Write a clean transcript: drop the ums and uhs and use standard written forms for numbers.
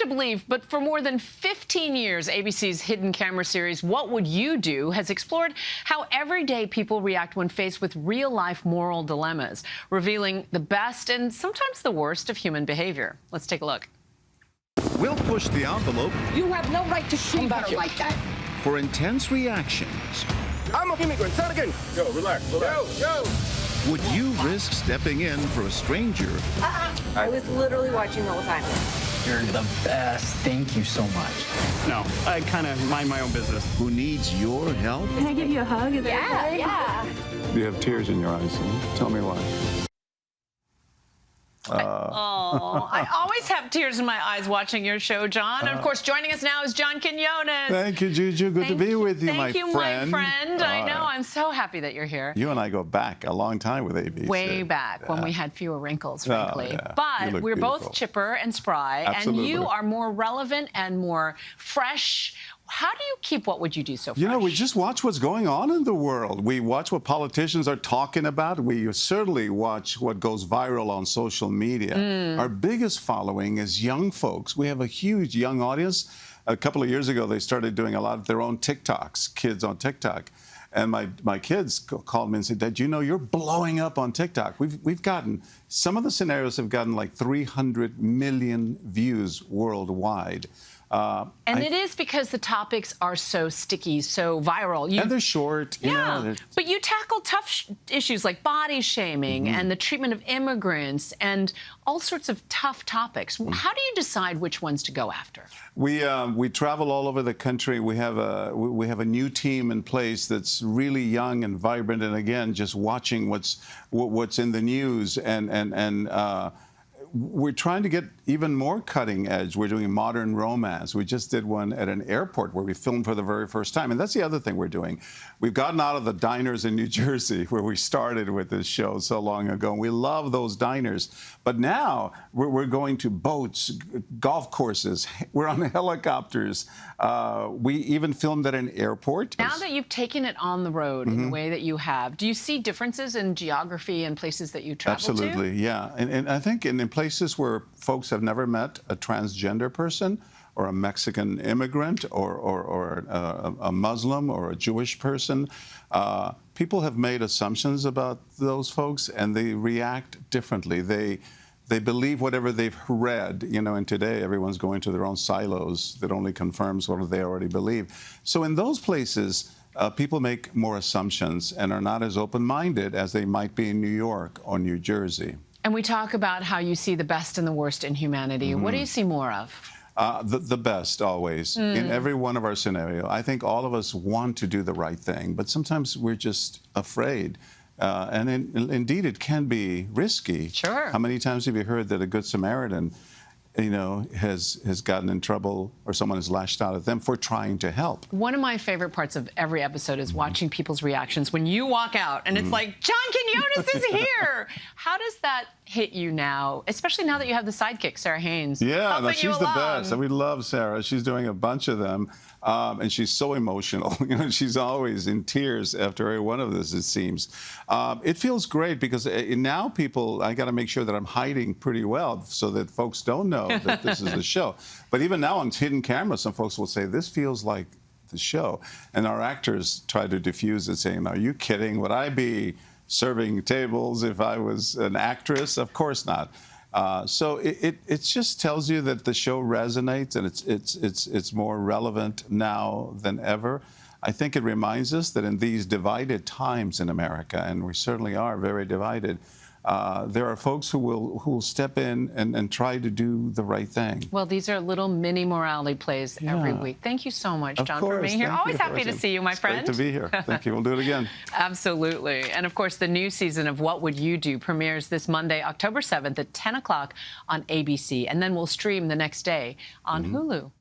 believe, but for more than 15 years, ABC's hidden camera series, What Would You Do?, has explored how everyday people react when faced with real-life moral dilemmas, revealing the best and sometimes the worst of human behavior. Let's take a look. We'll push the envelope. You have no right to treat her like that. For intense reactions. I'm an immigrant. Say it again. Yo, relax. Yo. Would you risk stepping in for a stranger? I was literally watching the whole time. You're the best. Thank you so much. No, I kind of mind my own business. Who needs your help? Can I give you a hug? Yeah. You have tears in your eyes. Tell me why. I always have tears in my eyes watching your show, John. And, of course, joining us now is John Quiñones. Thank you, Juju. Good to be with you, my friend. Thank you, my friend. I know. I'm so happy that you're here. You and I go back a long time with ABC. Way back when we had fewer wrinkles, frankly. Yeah. But we're both chipper and spry. Absolutely. And you are more relevant and more fresh. How do you keep What Would You Do so fresh? You know, we just watch what's going on in the world. We watch what politicians are talking about. We certainly watch what goes viral on social media. Our biggest following is young folks. We have a huge young audience. A couple of years ago, they started doing a lot of their own TikToks, kids on TikTok. And my kids called me and said, Dad, you know, you're blowing up on TikTok. We've gotten, some of the scenarios have gotten like 300 million views worldwide. And it is because the topics are so sticky, so viral. And they're short. You know, but you tackle tough issues like body shaming and the treatment of immigrants and all sorts of tough topics. How do you decide which ones to go after? We travel all over the country. We have a new team in place that's really young and vibrant, and again, just watching what's in the news and we're trying to get even more cutting edge. We're doing modern romance. We just did one at an airport where we filmed for the very first time. And that's the other thing we're doing. We've gotten out of the diners in New Jersey where we started with this show so long ago. And we love those diners. But now we're going to boats, golf courses. We're on helicopters. We even filmed at an airport. Now that you've taken it on the road in the way that you have, do you see differences in geography and places that you travel to? Absolutely, yeah. And I think in places where folks have never met a transgender person or a Mexican immigrant or a Muslim or a Jewish person, people have made assumptions about those folks and they react differently. They believe whatever they've read, you know, and today everyone's going to their own silos that only confirms what they already believe. So in those places, people make more assumptions and are not as open-minded as they might be in New York or New Jersey. And we talk about how you see the best and the worst in humanity. What do you see more of? The best, always, in every one of our scenarios. I think all of us want to do the right thing, but sometimes we're just afraid. And indeed, it can be risky. Sure. How many times have you heard that a Good Samaritan, you know, has gotten in trouble or someone has lashed out at them for trying to help? One of my favorite parts of every episode is watching people's reactions when you walk out and it's like, John Quiñones is here. How does that hit you now, especially now that you have the sidekick, Sarah Haynes? Yeah, no, she's the best. We love Sarah. She's doing a bunch of them. And she's so emotional. You know, she's always in tears after every one of this, it seems. It feels great because now I got to make sure that I'm hiding pretty well so that folks don't know that this is a show. But even now on hidden camera, some folks will say, this feels like the show. And our actors try to diffuse it, saying, are you kidding? Would I be serving tables if I was an actress? Of course not. So it just tells you that the show resonates and it's more relevant now than ever. I think it reminds us that in these divided times in America, and we certainly are very divided, there are folks who will step in and try to do the right thing. Well, these are little mini morality plays every week. Thank you so much, John, for being here. Always happy to see you, my friend. Great to be here. Thank you. We'll do it again. Absolutely. And, of course, the new season of What Would You Do premieres this Monday, October 7th at 10 o'clock on ABC, and then we'll stream the next day on Hulu.